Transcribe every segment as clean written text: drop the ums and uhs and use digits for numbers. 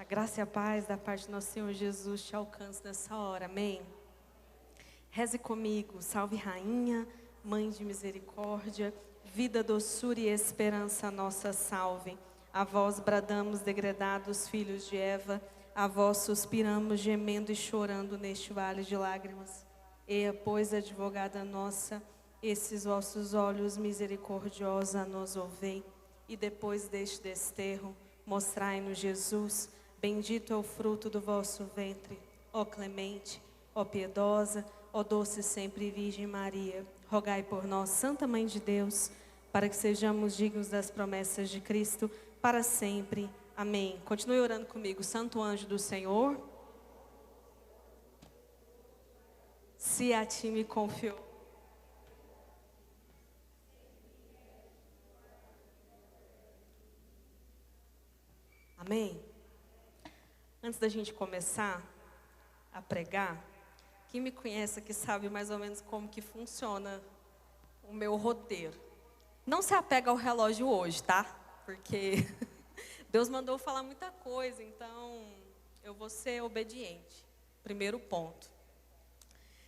A graça e a paz da parte do nosso Senhor Jesus te alcance nessa hora, amém? Reze comigo, salve rainha, mãe de misericórdia, vida, doçura e esperança nossa salve. A vós bradamos, degredados filhos de Eva, a vós suspiramos, gemendo e chorando neste vale de lágrimas. Eia, pois, advogada nossa, esses vossos olhos misericordiosos a nos ouvei, e depois deste desterro, mostrai-nos Jesus. Bendito é o fruto do vosso ventre, ó clemente, ó piedosa, ó doce sempre Virgem Maria. Rogai por nós, Santa Mãe de Deus, para que sejamos dignos das promessas de Cristo para sempre. Amém. Continue orando comigo. Santo anjo do Senhor, se a ti me confiou. Amém? Antes da gente começar a pregar, quem me conhece aqui sabe mais ou menos como que funciona o meu roteiro. Não se apega ao relógio hoje, tá? Porque Deus mandou falar muita coisa, então eu vou ser obediente. Primeiro ponto.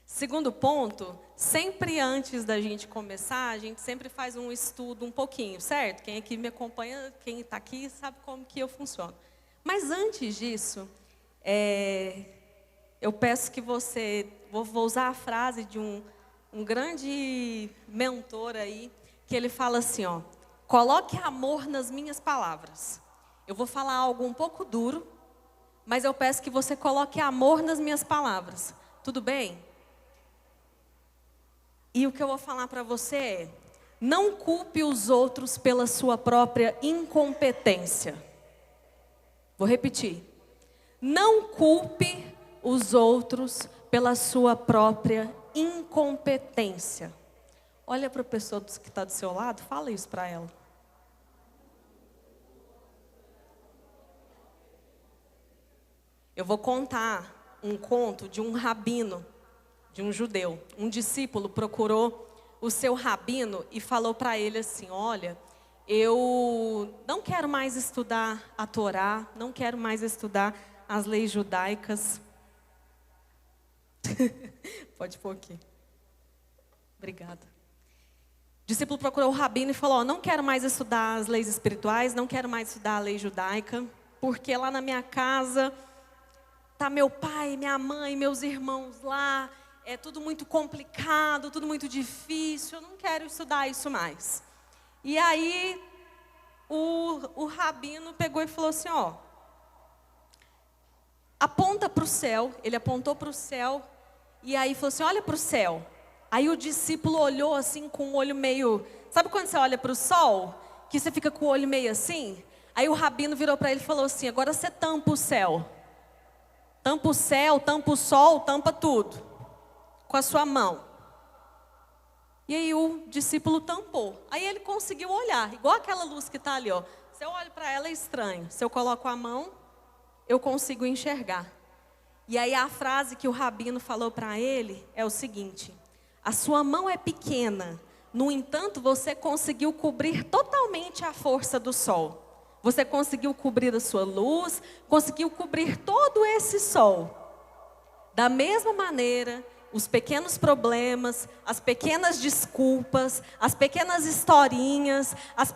Segundo ponto, sempre antes da gente começar, a gente sempre faz um estudo um pouquinho, certo? Quem aqui me acompanha, quem está aqui, sabe como que eu funciono. Mas antes disso, eu peço que você, vou usar a frase de um grande mentor aí, que ele fala assim, ó, coloque amor nas minhas palavras. Eu vou falar algo um pouco duro, mas eu peço que você coloque amor nas minhas palavras. Tudo bem? E o que eu vou falar para você é, não culpe os outros pela sua própria incompetência. Vou repetir. Não culpe os outros pela sua própria incompetência. Olha para a pessoa que está do seu lado, fala isso para ela. Eu vou contar um conto de um rabino, de um judeu. Um discípulo procurou o seu rabino e falou para ele assim, olha, eu não quero mais estudar a Torá, não quero mais estudar as leis judaicas. Pode pôr aqui. Obrigada. O discípulo procurou o rabino e falou, não quero mais estudar as leis espirituais, não quero mais estudar a lei judaica, porque lá na minha casa tá meu pai, minha mãe, meus irmãos lá, é tudo muito complicado, tudo muito difícil, eu não quero estudar isso mais. E aí, o rabino pegou e falou assim, ó, aponta para o céu. Ele apontou para o céu, e aí falou assim, olha para o céu. Aí o discípulo olhou assim com o olho meio, sabe quando você olha para o sol, que você fica com o olho meio assim? Aí o rabino virou para ele e falou assim, agora você tampa o céu. Tampa o céu, tampa o sol, tampa tudo, com a sua mão. E aí o discípulo tampou. Aí ele conseguiu olhar, igual aquela luz que está ali, ó. Se eu olho para ela é estranho. Se eu coloco a mão, eu consigo enxergar. E aí a frase que o rabino falou para ele é o seguinte, a sua mão é pequena, no entanto você conseguiu cobrir totalmente a força do sol. Você conseguiu cobrir a sua luz, conseguiu cobrir todo esse sol. Da mesma maneira, os pequenos problemas, as pequenas desculpas, as pequenas historinhas, as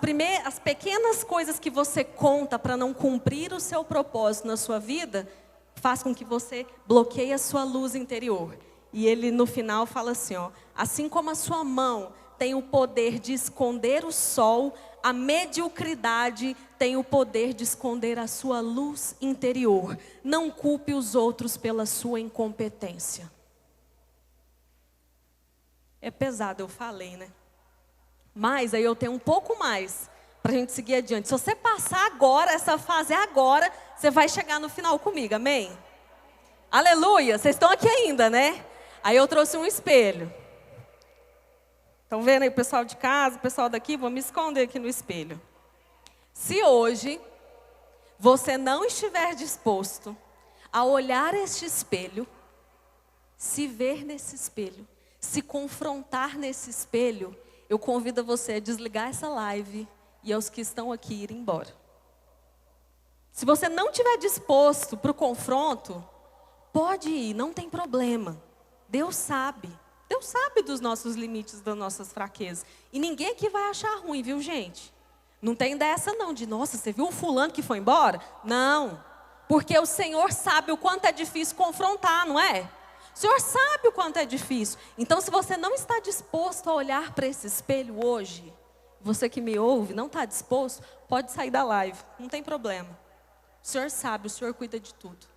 pequenas coisas que você conta para não cumprir o seu propósito na sua vida, faz com que você bloqueie a sua luz interior. E ele no final fala assim, ó, assim como a sua mão tem o poder de esconder o sol, a mediocridade tem o poder de esconder a sua luz interior. Não culpe os outros pela sua incompetência. É pesado, eu falei, né? Mas aí eu tenho um pouco mais para a gente seguir adiante. Se você passar agora, essa fase é agora, você vai chegar no final comigo, amém? Aleluia, vocês estão aqui ainda, né? Aí eu trouxe um espelho. Estão vendo aí o pessoal de casa, o pessoal daqui? Vou me esconder aqui no espelho. Se hoje você não estiver disposto a olhar este espelho, se ver nesse espelho, se confrontar nesse espelho, eu convido você a desligar essa live e aos que estão aqui ir embora. Se você não estiver disposto para o confronto, pode ir, não tem problema. Deus sabe. Deus sabe dos nossos limites, das nossas fraquezas. E ninguém aqui vai achar ruim, viu, gente? Não tem dessa não, de nossa, você viu o fulano que foi embora? Não. Porque o Senhor sabe o quanto é difícil confrontar, não é? O Senhor sabe o quanto é difícil. Então, se você não está disposto a olhar para esse espelho hoje, você que me ouve, não está disposto, pode sair da live, não tem problema. O Senhor sabe, o Senhor cuida de tudo.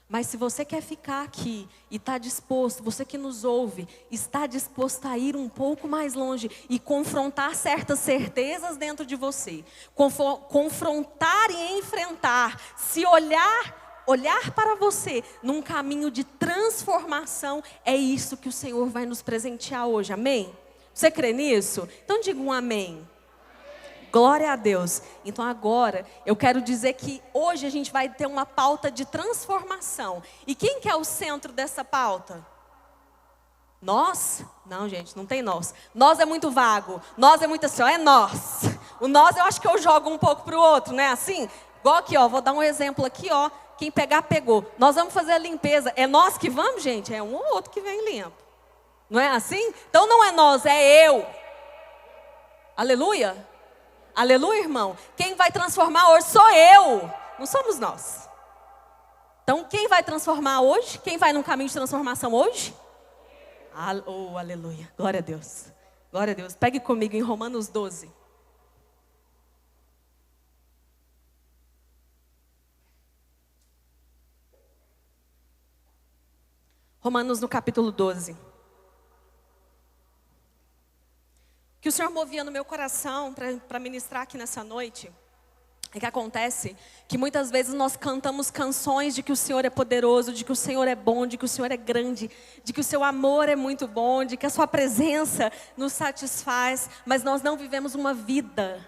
Mas se você quer ficar aqui e está disposto, você que nos ouve, está disposto a ir um pouco mais longe e confrontar certas certezas dentro de você, confrontar e enfrentar, se olhar para você num caminho de transformação, é isso que o Senhor vai nos presentear hoje, amém? Você crê nisso? Então diga um amém. Glória a Deus. Então agora, eu quero dizer que hoje a gente vai ter uma pauta de transformação. E quem que é o centro dessa pauta? Nós? Não, gente, não tem nós. Nós é muito vago. Nós é muito assim, ó, é nós. O nós eu acho que eu jogo um pouco para o outro, né? Assim, igual aqui, ó, vou dar um exemplo aqui, ó. Quem pegar, pegou. Nós vamos fazer a limpeza. É nós que vamos, gente? É um ou outro que vem limpo. Não é assim? Então não é nós, é eu. Aleluia. Aleluia, irmão. Quem vai transformar hoje sou eu. Não somos nós. Então quem vai transformar hoje? Quem vai num caminho de transformação hoje? Oh, aleluia. Glória a Deus. Glória a Deus. Pegue comigo em Romanos 12. Romanos no capítulo 12. O que o Senhor movia no meu coração para ministrar aqui nessa noite, é que acontece que muitas vezes nós cantamos canções de que o Senhor é poderoso, de que o Senhor é bom, de que o Senhor é grande, de que o seu amor é muito bom, de que a sua presença nos satisfaz, mas nós não vivemos uma vida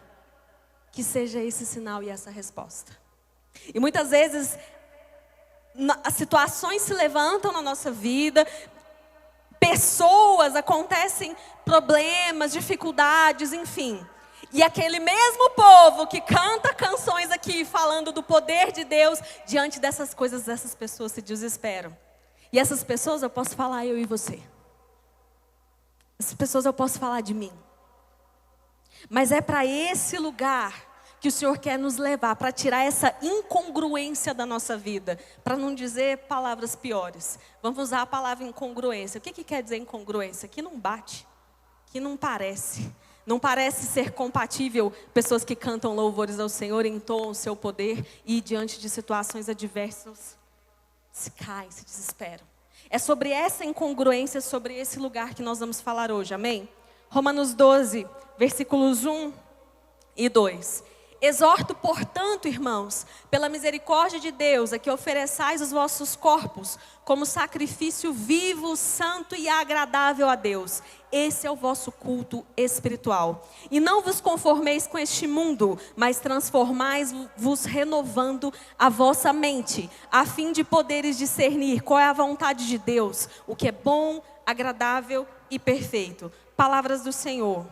que seja esse sinal e essa resposta. E muitas vezes as situações se levantam na nossa vida, pessoas, acontecem problemas, dificuldades, enfim. E aquele mesmo povo que canta canções aqui falando do poder de Deus, diante dessas coisas, essas pessoas se desesperam. E essas pessoas eu posso falar eu e você. Essas pessoas eu posso falar de mim. Mas é para esse lugar que o Senhor quer nos levar, para tirar essa incongruência da nossa vida, para não dizer palavras piores. Vamos usar a palavra incongruência. O que quer dizer incongruência? Que não bate, que não parece. Não parece ser compatível pessoas que cantam louvores ao Senhor, entoam o seu poder e diante de situações adversas se caem, se desesperam. É sobre essa incongruência, sobre esse lugar que nós vamos falar hoje, amém? Romanos 12, versículos 1 e 2. Exorto, portanto, irmãos, pela misericórdia de Deus, a que ofereçais os vossos corpos como sacrifício vivo, santo e agradável a Deus. Esse é o vosso culto espiritual. E não vos conformeis com este mundo, mas transformais-vos renovando a vossa mente, a fim de poderes discernir qual é a vontade de Deus, o que é bom, agradável e perfeito. Palavras do Senhor.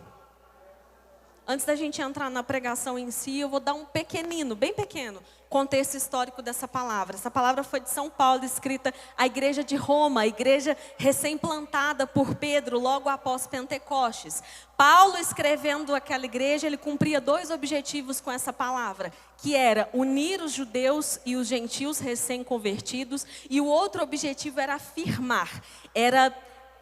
Antes da gente entrar na pregação em si, eu vou dar um pequenino, bem pequeno, contexto histórico dessa palavra. Essa palavra foi de São Paulo, escrita à igreja de Roma, a igreja recém-plantada por Pedro, logo após Pentecostes. Paulo, escrevendo aquela igreja, ele cumpria dois objetivos com essa palavra, que era unir os judeus e os gentios recém-convertidos, e o outro objetivo era afirmar, era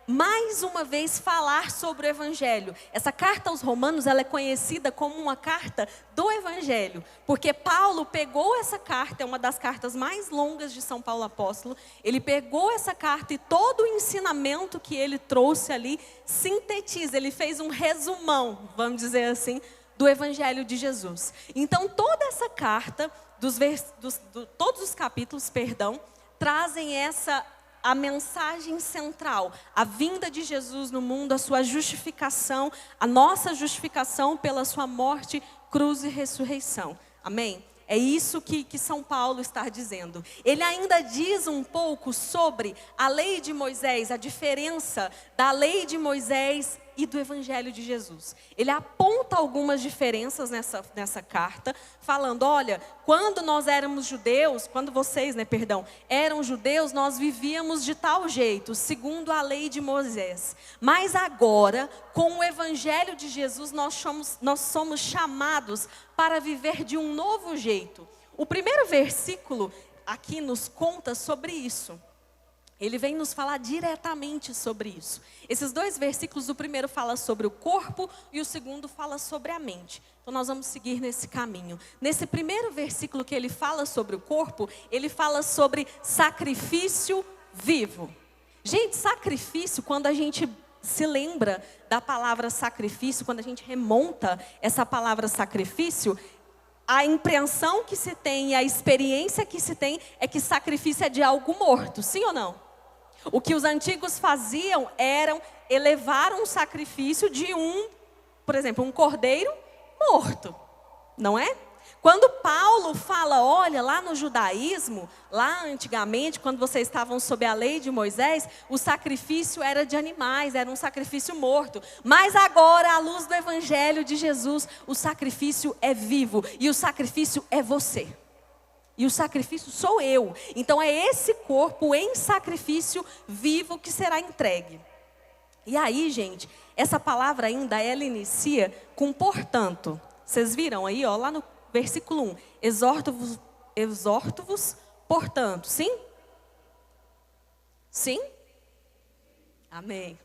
mais uma vez falar sobre o Evangelho. Essa carta aos Romanos, ela é conhecida como uma carta do Evangelho, porque Paulo pegou essa carta, é uma das cartas mais longas de São Paulo Apóstolo, ele pegou essa carta e todo o ensinamento que ele trouxe ali, sintetiza, ele fez um resumão, vamos dizer assim, do Evangelho de Jesus. Então toda essa carta, todos os capítulos, trazem a mensagem central, a vinda de Jesus no mundo, a sua justificação, a nossa justificação pela sua morte, cruz e ressurreição. Amém? É isso que São Paulo está dizendo. Ele ainda diz um pouco sobre a lei de Moisés, a diferença da lei de Moisés e do Evangelho de Jesus. Ele aponta algumas diferenças nessa carta, falando, olha, quando nós éramos judeus, quando vocês, eram judeus, nós vivíamos de tal jeito, segundo a lei de Moisés. Mas agora, com o Evangelho de Jesus, nós somos chamados para viver de um novo jeito. O primeiro versículo aqui nos conta sobre isso. Ele vem nos falar diretamente sobre isso. Esses dois versículos, o primeiro fala sobre o corpo e o segundo fala sobre a mente. Então nós vamos seguir nesse caminho. Nesse primeiro versículo que ele fala sobre o corpo, ele fala sobre sacrifício vivo. Gente, sacrifício, quando a gente se lembra da palavra sacrifício, quando a gente remonta essa palavra sacrifício, a impressão que se tem e a experiência que se tem é que sacrifício é de algo morto, sim ou não? O que os antigos faziam era elevar um sacrifício de por exemplo, um cordeiro morto, não é? Quando Paulo fala, olha, lá no judaísmo, lá antigamente, quando vocês estavam sob a lei de Moisés, o sacrifício era de animais, era um sacrifício morto. Mas agora, à luz do Evangelho de Jesus, o sacrifício é vivo e o sacrifício é você. E o sacrifício sou eu. Então é esse corpo em sacrifício vivo que será entregue. E aí, gente, essa palavra ainda, ela inicia com portanto. Vocês viram aí, ó, lá no versículo 1. Exorto-vos, portanto. Sim? Sim? Amém.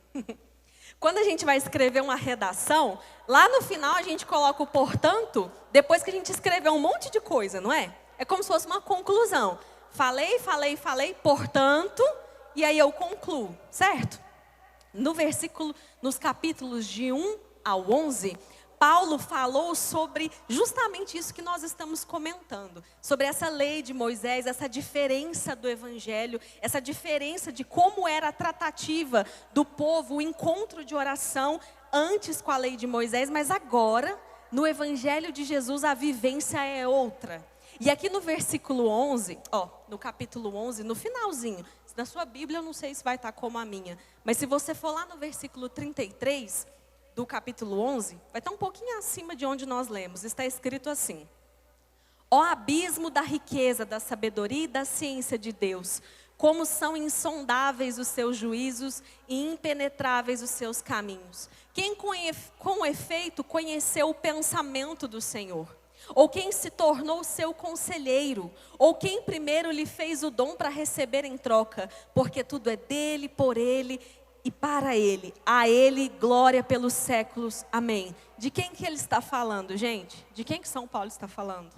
Quando a gente vai escrever uma redação, lá no final a gente coloca o portanto, depois que a gente escreveu um monte de coisa, não é? É como se fosse uma conclusão. Falei, portanto, e aí eu concluo, certo? Nos capítulos de 1 ao 11, Paulo falou sobre justamente isso que nós estamos comentando. Sobre essa lei de Moisés, essa diferença do Evangelho, essa diferença de como era a tratativa do povo, o encontro de oração antes com a lei de Moisés, mas agora, no Evangelho de Jesus, a vivência é outra. E aqui no versículo 11, no capítulo 11, no finalzinho, na sua Bíblia eu não sei se vai estar como a minha, mas se você for lá no versículo 33 do capítulo 11, vai estar um pouquinho acima de onde nós lemos, está escrito assim: ó abismo da riqueza, da sabedoria e da ciência de Deus, como são insondáveis os seus juízos e impenetráveis os seus caminhos. Quem com efeito conheceu o pensamento do Senhor? Ou quem se tornou seu conselheiro? Ou quem primeiro lhe fez o dom para receber em troca? Porque tudo é dele, por ele e para ele. A ele glória pelos séculos. Amém. De quem que ele está falando, gente? De quem que São Paulo está falando?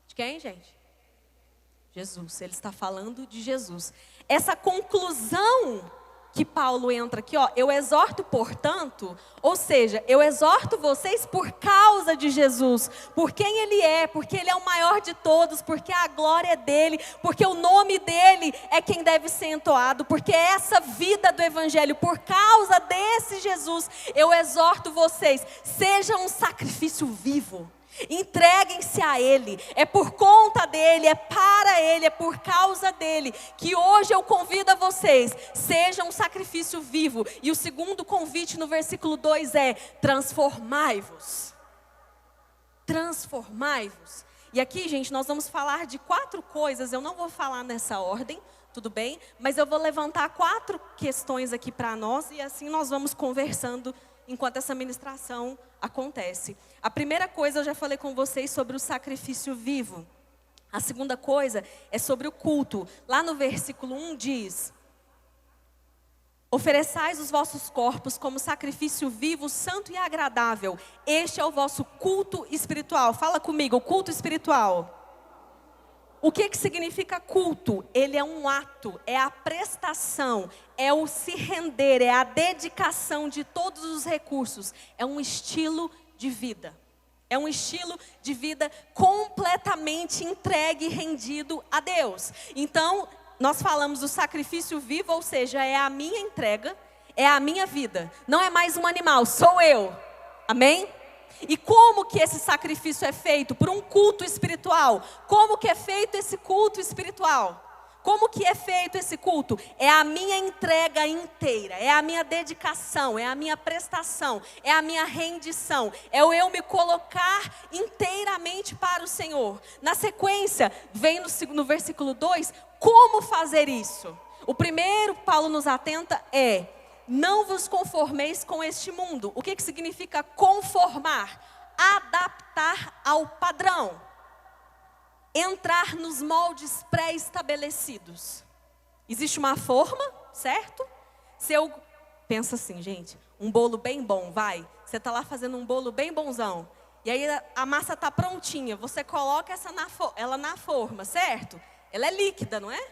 De quem, gente? Jesus. Ele está falando de Jesus. Essa conclusão que Paulo entra aqui, eu exorto, portanto, ou seja, eu exorto vocês por causa de Jesus, por quem Ele é, porque Ele é o maior de todos, porque a glória é dEle, porque o nome dEle é quem deve ser entoado, porque essa vida do Evangelho, por causa desse Jesus, eu exorto vocês, seja um sacrifício vivo. Entreguem-se a Ele, é por conta dEle, é para Ele, é por causa dEle, que hoje eu convido a vocês, sejam um sacrifício vivo. E o segundo convite no versículo 2 é, transformai-vos. Transformai-vos. E aqui, gente, nós vamos falar de 4 coisas, eu não vou falar nessa ordem, tudo bem? Mas eu vou levantar 4 questões aqui para nós e assim nós vamos conversando enquanto essa ministração acontece. A primeira coisa eu já falei com vocês sobre o sacrifício vivo. A segunda coisa é sobre o culto. Lá no versículo 1 diz: ofereçais os vossos corpos como sacrifício vivo, santo e agradável. Este é o vosso culto espiritual. Fala comigo, culto espiritual. O que significa culto? Ele é um ato, é a prestação, é o se render, é a dedicação de todos os recursos. É um estilo de vida. É um estilo de vida completamente entregue e rendido a Deus. Então, nós falamos do sacrifício vivo, ou seja, é a minha entrega, é a minha vida. Não é mais um animal, sou eu. Amém? E como que esse sacrifício é feito? Por um culto espiritual. Como que é feito esse culto espiritual? Como que é feito esse culto? É a minha entrega inteira, é a minha dedicação, é a minha prestação, é a minha rendição, é o eu me colocar inteiramente para o Senhor. Na sequência, vem no versículo 2, como fazer isso? O primeiro Paulo nos atenta é: não vos conformeis com este mundo. O que significa conformar? Adaptar ao padrão. Entrar nos moldes pré-estabelecidos. Existe uma forma, certo? Se eu penso assim, gente, um bolo bem bom, vai. Você está lá fazendo um bolo bem bonzão. E aí a massa está prontinha. Você coloca ela na forma, certo? Ela é líquida, não é?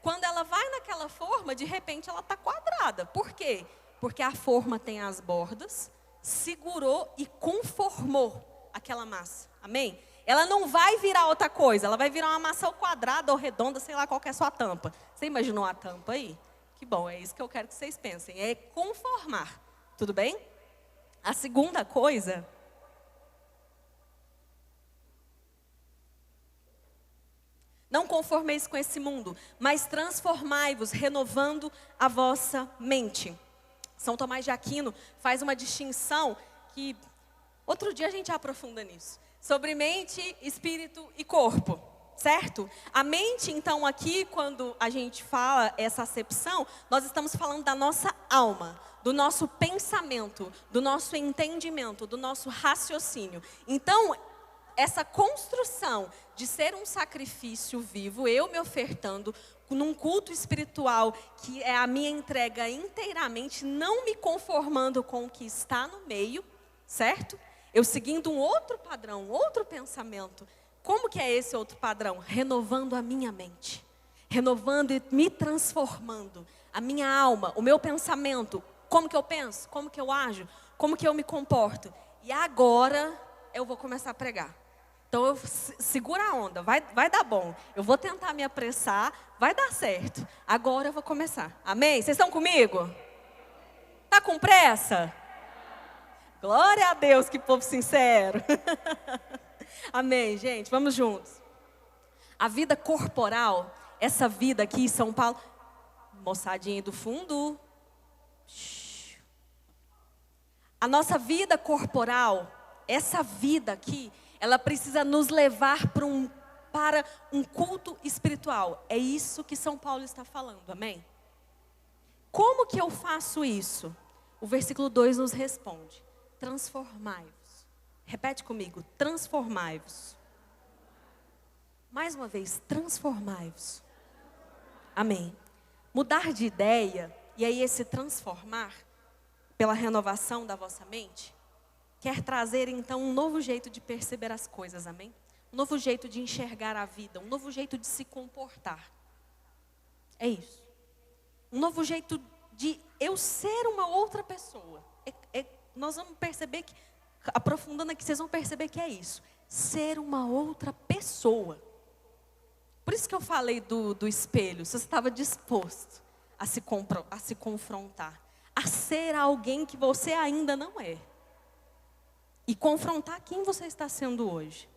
Quando ela vai naquela forma, de repente ela está quadrada. Por quê? Porque a forma tem as bordas, segurou e conformou aquela massa. Amém? Ela não vai virar outra coisa, ela vai virar uma massa quadrada ou redonda, sei lá qual que é a sua tampa. Você imaginou a tampa aí? Que bom, é isso que eu quero que vocês pensem, é conformar. Tudo bem? A segunda coisa, não conformeis com esse mundo, mas transformai-vos, renovando a vossa mente. São Tomás de Aquino faz uma distinção que outro dia a gente aprofunda nisso. Sobre mente, espírito e corpo, certo? A mente, então, aqui, quando a gente fala essa acepção, nós estamos falando da nossa alma, do nosso pensamento, do nosso entendimento, do nosso raciocínio. Então, essa construção de ser um sacrifício vivo, eu me ofertando num culto espiritual, que é a minha entrega inteiramente, não me conformando com o que está no meio, certo? Eu seguindo um outro padrão, um outro pensamento. Como que é esse outro padrão? Renovando a minha mente. Renovando e me transformando. A minha alma, o meu pensamento. Como que eu penso? Como que eu ajo? Como que eu me comporto? E agora eu vou começar a pregar. Então segura a onda, vai dar bom. Eu vou tentar me apressar, vai dar certo. Agora eu vou começar. Amém? Vocês estão comigo? Tá com pressa? Glória a Deus, que povo sincero. Amém, gente, vamos juntos. A vida corporal, essa vida aqui em São Paulo, moçadinha do fundo. A nossa vida corporal, essa vida aqui, ela precisa nos levar para um culto espiritual. É isso que São Paulo está falando, amém? Como que eu faço isso? O versículo 2 nos responde. Transformai-vos. Repete comigo, transformai-vos. Mais uma vez, transformai-vos. Amém. Mudar de ideia, e aí esse transformar, pela renovação da vossa mente, quer trazer então um novo jeito de perceber as coisas, amém? Um novo jeito de enxergar a vida, um novo jeito de se comportar. É isso. Um novo jeito de eu ser uma outra pessoa. Nós vamos perceber que, aprofundando aqui, vocês vão perceber que é isso. Ser uma outra pessoa. Por isso que eu falei do espelho. Se você estava disposto a se confrontar. A ser alguém que você ainda não é. E confrontar quem você está sendo hoje.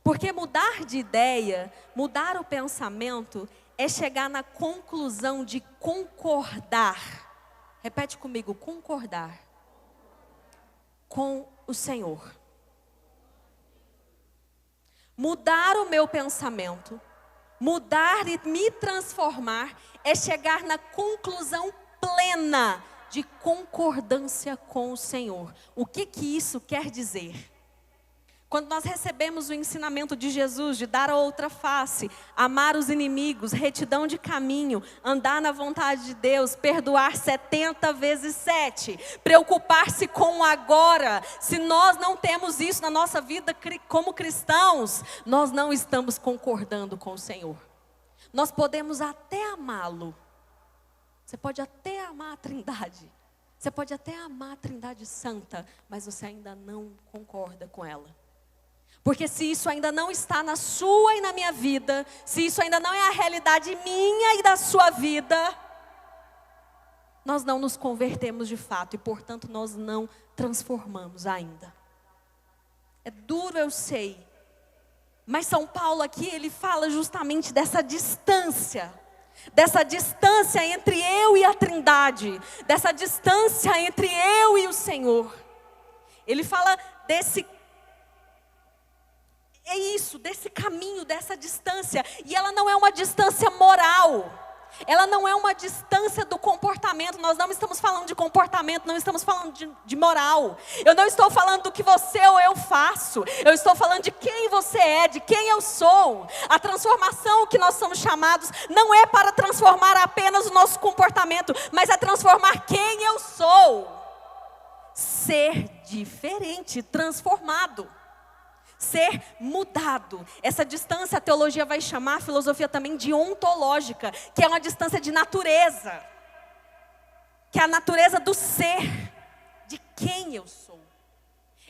Porque mudar de ideia, mudar o pensamento, é chegar na conclusão de concordar. Repete comigo, concordar com o Senhor. Mudar o meu pensamento, mudar e me transformar, é chegar na conclusão plena de concordância com o Senhor. O que isso quer dizer? Quando nós recebemos o ensinamento de Jesus de dar a outra face, amar os inimigos, retidão de caminho, andar na vontade de Deus, perdoar 70 vezes 7, preocupar-se com o agora. Se nós não temos isso na nossa vida como cristãos, nós não estamos concordando com o Senhor. Nós podemos até amá-lo. Você pode até amar a Trindade. Você pode até amar a Trindade Santa, mas você ainda não concorda com ela. Porque se isso ainda não está na sua e na minha vida, se isso ainda não é a realidade minha e da sua vida, nós não nos convertemos de fato e, portanto, nós não transformamos ainda. É duro, eu sei. Mas São Paulo aqui, ele fala justamente dessa distância dessa distância entre eu e a Trindade, dessa distância entre eu e o Senhor. Ele fala desse caminho, dessa distância. E ela não é uma distância moral. Ela não é uma distância do comportamento. Nós não estamos falando de comportamento, não estamos falando de moral. Eu não estou falando do que você ou eu faço. Eu estou falando de quem você é, de quem eu sou. A transformação que nós somos chamados não é para transformar apenas o nosso comportamento, mas é transformar quem eu sou. Ser diferente, transformado. Ser mudado. Essa distância a teologia vai chamar, a filosofia também, de ontológica, que é uma distância de natureza, que é a natureza do ser, de quem eu sou.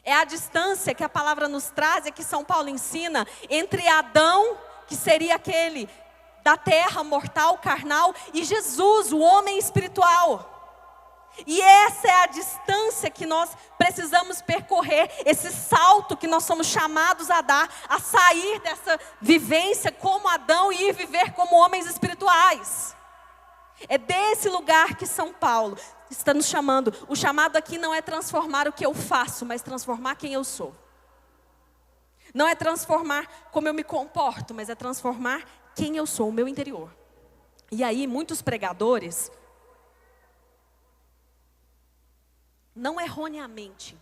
É a distância que a palavra nos traz, é que São Paulo ensina, entre Adão, que seria aquele da terra mortal, carnal, e Jesus, o homem espiritual. E essa é a distância que nós precisamos percorrer, esse salto que nós somos chamados a dar, a sair dessa vivência como Adão e ir viver como homens espirituais. É desse lugar que São Paulo está nos chamando. O chamado aqui não é transformar o que eu faço, mas transformar quem eu sou. Não é transformar como eu me comporto, mas é transformar quem eu sou, o meu interior. E aí muitos pregadores, não erroneamente,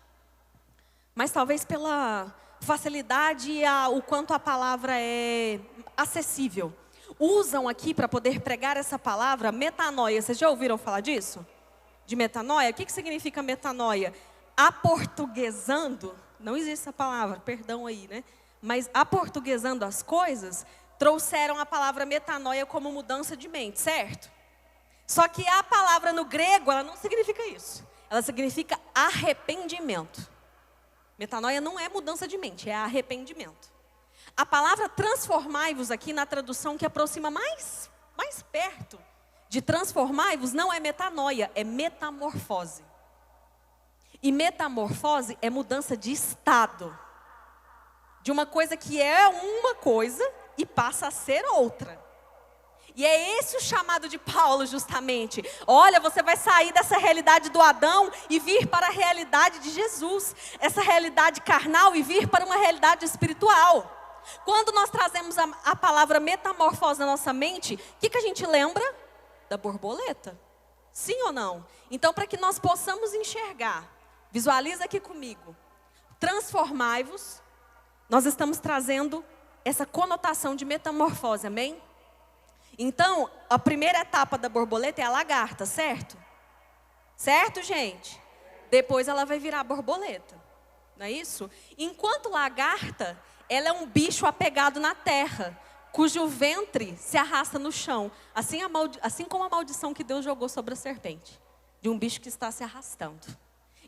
mas talvez pela facilidade e o quanto a palavra é acessível, usam aqui para poder pregar essa palavra, metanoia. Vocês já ouviram falar disso? De metanoia? O que significa metanoia? Aportuguesando, não existe essa palavra, perdão aí, né? Mas aportuguesando as coisas, trouxeram a palavra metanoia como mudança de mente, certo? Só que a palavra no grego, ela não significa isso. Ela significa arrependimento. Metanoia não é mudança de mente, é arrependimento. A palavra transformai-vos aqui na tradução que aproxima mais perto de transformai-vos não é metanoia, é metamorfose. E metamorfose é mudança de estado. De uma coisa que é uma coisa e passa a ser outra. E é esse o chamado de Paulo justamente. Olha, você vai sair dessa realidade do Adão e vir para a realidade de Jesus. Essa realidade carnal e vir para uma realidade espiritual. Quando nós trazemos a palavra metamorfose na nossa mente, o que a gente lembra? Da borboleta. Sim ou não? Então, para que nós possamos enxergar, visualiza aqui comigo. Transformai-vos. Nós estamos trazendo essa conotação de metamorfose, amém? Então, a primeira etapa da borboleta é a lagarta, certo? Certo, gente? Depois ela vai virar borboleta, não é isso? Enquanto lagarta, ela é um bicho apegado na terra, cujo ventre se arrasta no chão. Assim como a maldição que Deus jogou sobre a serpente, de um bicho que está se arrastando.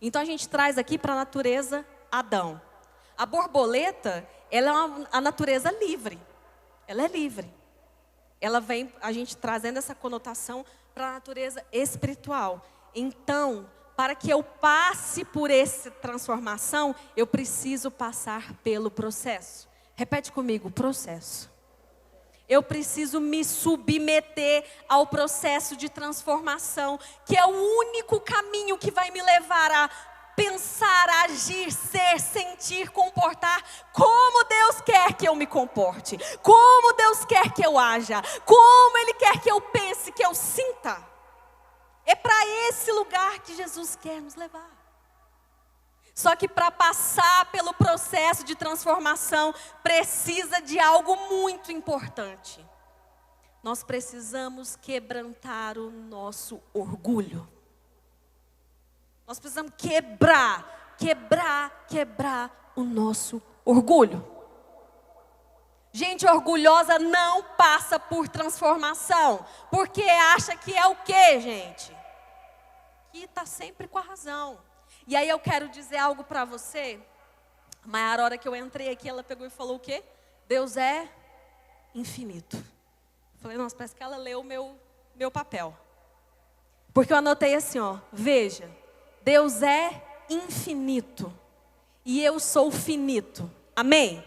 Então a gente traz aqui para a natureza Adão. A borboleta, ela é a natureza livre. Ela é livre. Ela vem, a gente trazendo essa conotação para a natureza espiritual. Então, para que eu passe por essa transformação, eu preciso passar pelo processo. Repete comigo, processo. Eu preciso me submeter ao processo de transformação, que é o único caminho que vai me levar a pensar, agir, ser, sentir, comportar como Deus quer que eu me comporte, como Deus quer que eu haja, como Ele quer que eu pense, que eu sinta. É para esse lugar que Jesus quer nos levar. Só que para passar pelo processo de transformação, precisa de algo muito importante. Nós precisamos quebrantar o nosso orgulho. Nós precisamos quebrar o nosso orgulho. Gente orgulhosa não passa por transformação. Porque acha que é o quê, gente? Que está sempre com a razão. E aí eu quero dizer algo para você. A Maiara, a hora que eu entrei aqui, ela pegou e falou o quê? Deus é infinito. Eu falei, nossa, parece que ela leu o meu papel. Porque eu anotei assim, ó, veja. Deus é infinito e eu sou finito. Amém?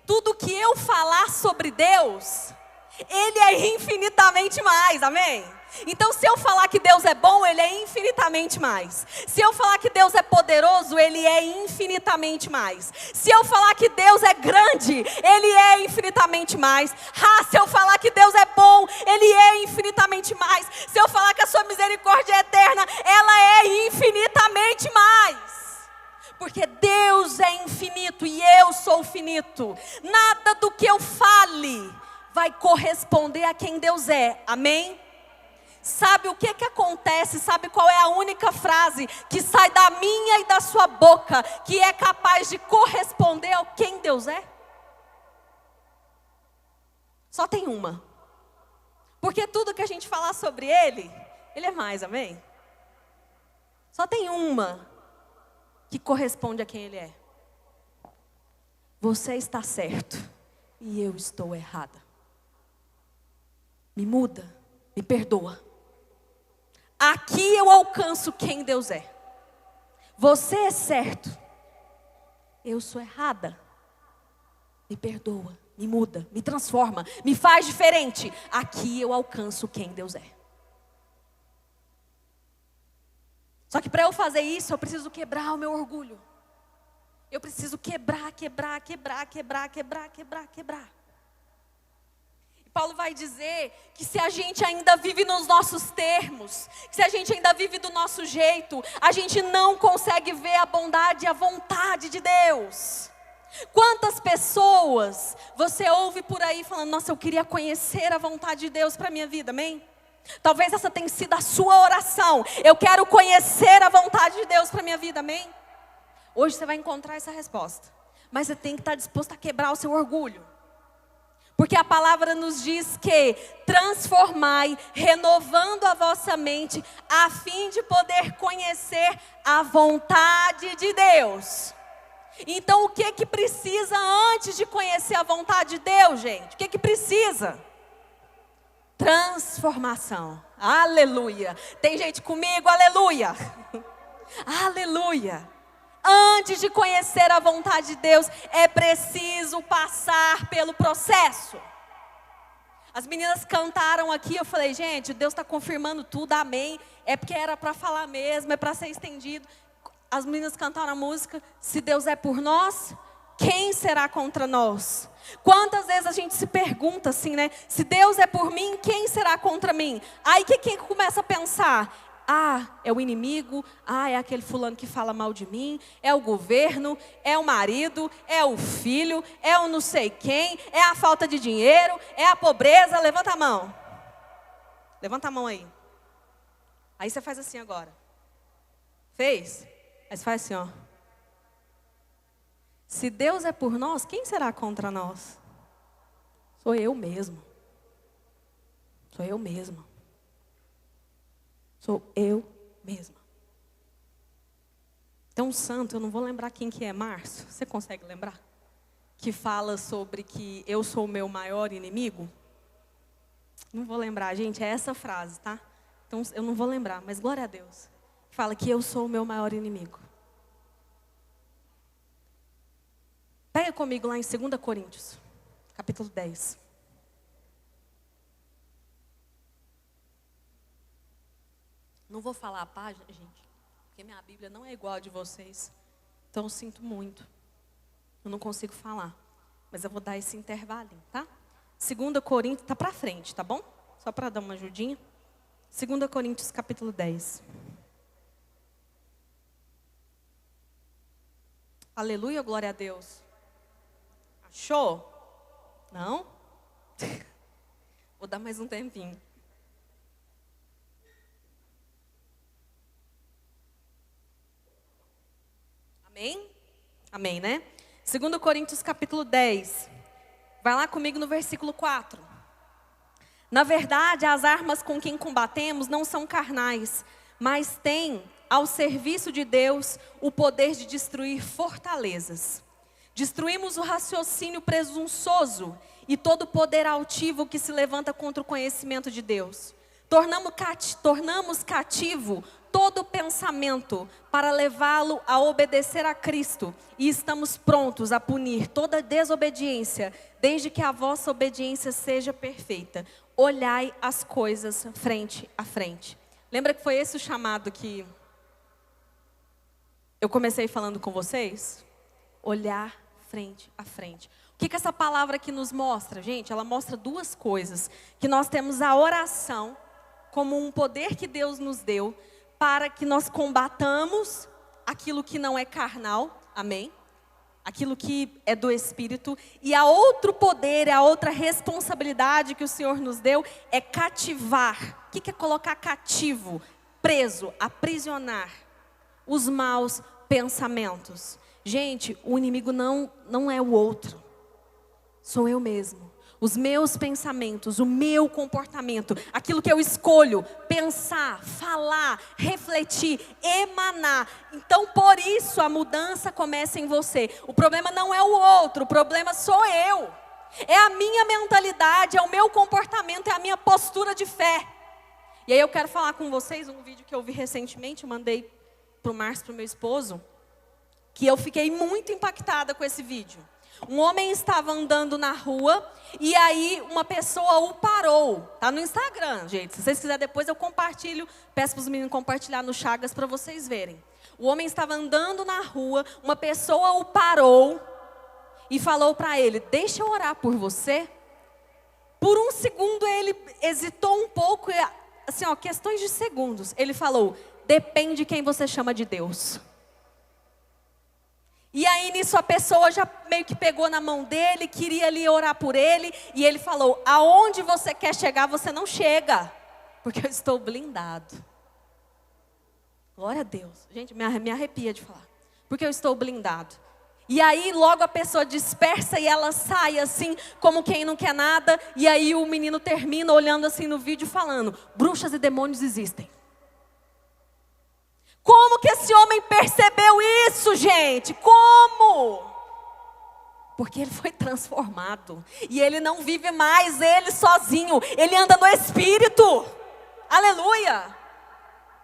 Tudo que eu falar sobre Deus Ele é infinitamente mais, amém? Então, se eu falar que Deus é bom, Ele é infinitamente mais. Se eu falar que Deus é poderoso, Ele é infinitamente mais. Se eu falar que Deus é grande, Ele é infinitamente mais. Se eu falar que Deus é bom, Ele é infinitamente mais. Se eu falar que a sua misericórdia é eterna, ela é infinitamente mais. Porque Deus é infinito e eu sou finito. Nada do que eu fale vai corresponder a quem Deus é, amém? Sabe o que acontece? Sabe qual é a única frase que sai da minha e da sua boca que é capaz de corresponder ao quem Deus é? Só tem uma. Porque tudo que a gente falar sobre Ele é mais, amém? Só tem uma que corresponde a quem Ele é. Você está certo e eu estou errada. Me muda, me perdoa. Aqui eu alcanço quem Deus é. Você é certo, eu sou errada. Me perdoa, me muda, me transforma, me faz diferente. Aqui eu alcanço quem Deus é. Só que para eu fazer isso, eu preciso quebrar o meu orgulho. Eu preciso quebrar. Paulo vai dizer que se a gente ainda vive nos nossos termos, se a gente ainda vive do nosso jeito, a gente não consegue ver a bondade e a vontade de Deus. Quantas pessoas você ouve por aí falando, nossa, eu queria conhecer a vontade de Deus para a minha vida, amém? Talvez essa tenha sido a sua oração. Eu quero conhecer a vontade de Deus para a minha vida, amém? Hoje você vai encontrar essa resposta. Mas você tem que estar disposto a quebrar o seu orgulho. Porque a palavra nos diz que transformai, renovando a vossa mente, a fim de poder conhecer a vontade de Deus. Então o que precisa antes de conhecer a vontade de Deus, gente? O que precisa? Transformação. Aleluia. Tem gente comigo? Aleluia. Aleluia. Antes de conhecer a vontade de Deus, é preciso passar pelo processo. As meninas cantaram aqui, eu falei, gente, Deus está confirmando tudo, amém. É porque era para falar mesmo, é para ser estendido. As meninas cantaram a música, se Deus é por nós, quem será contra nós? Quantas vezes a gente se pergunta assim, né? Se Deus é por mim, quem será contra mim? Aí quem começa a pensar? É o inimigo, é aquele fulano que fala mal de mim, é o governo, é o marido, é o filho, é o não sei quem, é a falta de dinheiro, é a pobreza. Levanta a mão. Levanta a mão aí. Aí você faz assim agora. Fez? Aí você faz assim, ó. Se Deus é por nós, quem será contra nós? Sou eu mesmo. Sou eu mesma. Sou eu mesma. Então, santo, eu não vou lembrar quem que é, Márcio. Você consegue lembrar? Que fala sobre que eu sou o meu maior inimigo? Não vou lembrar, gente, é essa frase, tá? Então, eu não vou lembrar, mas glória a Deus. Fala que eu sou o meu maior inimigo. Pega comigo lá em 2 Coríntios, capítulo 10. Não vou falar a página, gente, porque minha Bíblia não é igual a de vocês. Então eu sinto muito. Eu não consigo falar. Mas eu vou dar esse intervalinho, tá? 2 Coríntios, tá pra frente, tá bom? Só para dar uma ajudinha. 2 Coríntios, capítulo 10. Aleluia, glória a Deus. Achou? Não? Vou dar mais um tempinho. Amém? Amém, né? 2 Coríntios capítulo 10. Vai lá comigo no versículo 4. Na verdade, as armas com quem combatemos não são carnais, mas têm ao serviço de Deus o poder de destruir fortalezas. Destruímos o raciocínio presunçoso e todo poder altivo que se levanta contra o conhecimento de Deus. Tornamos cativo todo pensamento para levá-lo a obedecer a Cristo, e estamos prontos a punir toda desobediência, desde que a vossa obediência seja perfeita. Olhai as coisas frente a frente. Lembra que foi esse o chamado que eu comecei falando com vocês? Olhar frente a frente. O que essa palavra aqui nos mostra, gente? Ela mostra duas coisas. Que nós temos a oração como um poder que Deus nos deu para que nós combatamos aquilo que não é carnal, amém? Aquilo que é do Espírito. E a outro poder, a outra responsabilidade que o Senhor nos deu é cativar. O que é colocar cativo? Preso, aprisionar os maus pensamentos. Gente, o inimigo não é o outro. Sou eu mesmo. Os meus pensamentos, o meu comportamento, aquilo que eu escolho, pensar, falar, refletir, emanar. Então, por isso, a mudança começa em você. O problema não é o outro, o problema sou eu. É a minha mentalidade, é o meu comportamento, é a minha postura de fé. E aí eu quero falar com vocês um vídeo que eu vi recentemente, eu mandei para o Márcio, para o meu esposo, que eu fiquei muito impactada com esse vídeo. Um homem estava andando na rua e aí uma pessoa o parou. Tá no Instagram, gente. Se vocês quiserem depois eu compartilho. Peço para os meninos compartilhar no Chagas para vocês verem. O homem estava andando na rua, uma pessoa o parou e falou para ele: deixa eu orar por você. Por um segundo ele hesitou um pouco, assim, questões de segundos. Ele falou: depende de quem você chama de Deus. E aí nisso a pessoa já meio que pegou na mão dele, queria ali orar por ele. E ele falou: aonde você quer chegar, você não chega, porque eu estou blindado. Glória a Deus. Gente, me arrepia de falar. Porque eu estou blindado. E aí logo a pessoa dispersa e ela sai assim, como quem não quer nada. E aí o menino termina olhando assim no vídeo falando: bruxas e demônios existem. Como que esse homem percebeu isso, gente? Como? Porque ele foi transformado. E ele não vive mais ele sozinho. Ele anda no Espírito. Aleluia.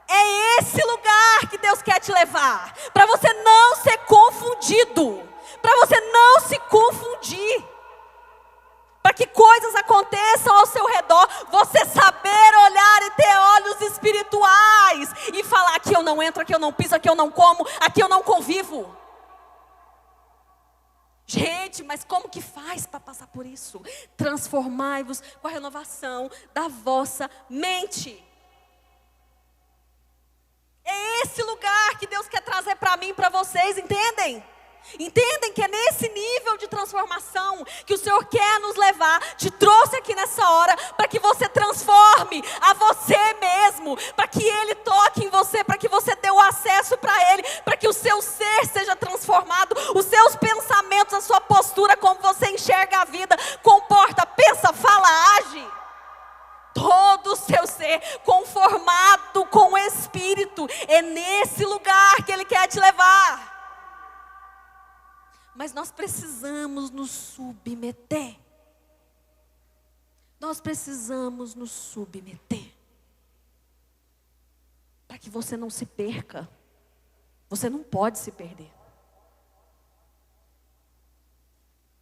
É esse lugar que Deus quer te levar. Para você não ser confundido. Para você não se confundir. Para que coisas aconteçam ao seu redor, você saber olhar e ter olhos espirituais e falar: aqui eu não entro, aqui eu não piso, aqui eu não como, aqui eu não convivo. Gente, mas como que faz para passar por isso? Transformai-vos com a renovação da vossa mente. É esse lugar que Deus quer trazer para mim e para vocês, entendem? Entendem que é nesse nível de transformação que o Senhor quer nos levar. Te trouxe aqui nessa hora para que você transforme a você mesmo, para que Ele toque em você, para que você dê o acesso para Ele, para que o seu ser seja transformado, os seus pensamentos, a sua postura, como você enxerga a vida, comporta, pensa, fala, age. Todo o seu ser conformado com o Espírito. É nesse lugar que Ele quer te levar. Mas nós precisamos nos submeter. Nós precisamos nos submeter. Para que você não se perca. Você não pode se perder.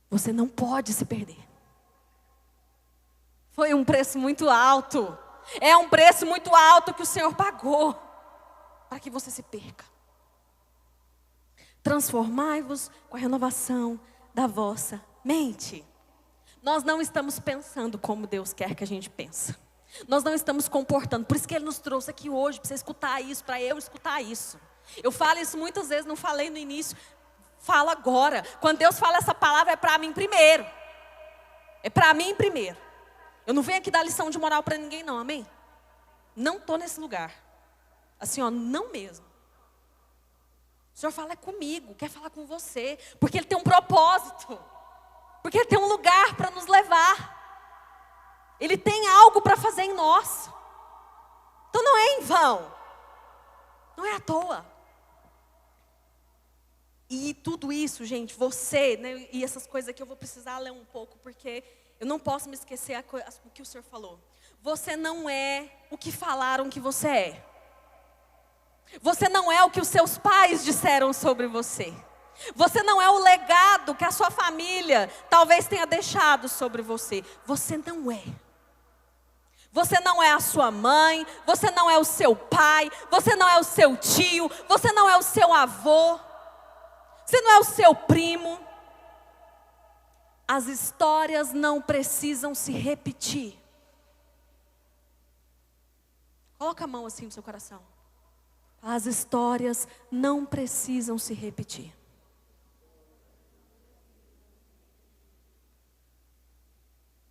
Você não pode se perder. Foi um preço muito alto. É um preço muito alto que o Senhor pagou para que você se perca. Transformai-vos com a renovação da vossa mente. Nós não estamos pensando como Deus quer que a gente pense. Nós não estamos comportando. Por isso que Ele nos trouxe aqui hoje, para você escutar isso, para eu escutar isso. Eu falo isso muitas vezes, não falei no início, falo agora. Quando Deus fala essa palavra, é para mim primeiro. É para mim primeiro. Eu não venho aqui dar lição de moral para ninguém não, amém? Não estou nesse lugar. Assim, não mesmo. O Senhor fala comigo, quer falar com você, porque Ele tem um propósito, porque Ele tem um lugar para nos levar, Ele tem algo para fazer em nós. Então não é em vão, não é à toa. E tudo isso, gente, você, né, e essas coisas aqui eu vou precisar ler um pouco, porque eu não posso me esquecer o que o Senhor falou. Você não é o que falaram que você é. Você não é o que os seus pais disseram sobre você. Você não é o legado que a sua família talvez tenha deixado sobre você. Você não é. Você não é a sua mãe, você não é o seu pai, você não é o seu tio, você não é o seu avô, você não é o seu primo. As histórias não precisam se repetir. Coloca a mão assim no seu coração. As histórias não precisam se repetir.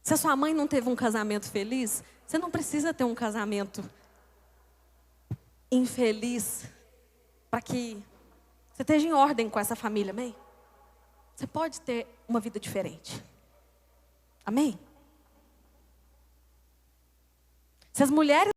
Se a sua mãe não teve um casamento feliz, você não precisa ter um casamento infeliz para que você esteja em ordem com essa família, amém? Você pode ter uma vida diferente. Amém? Se as mulheres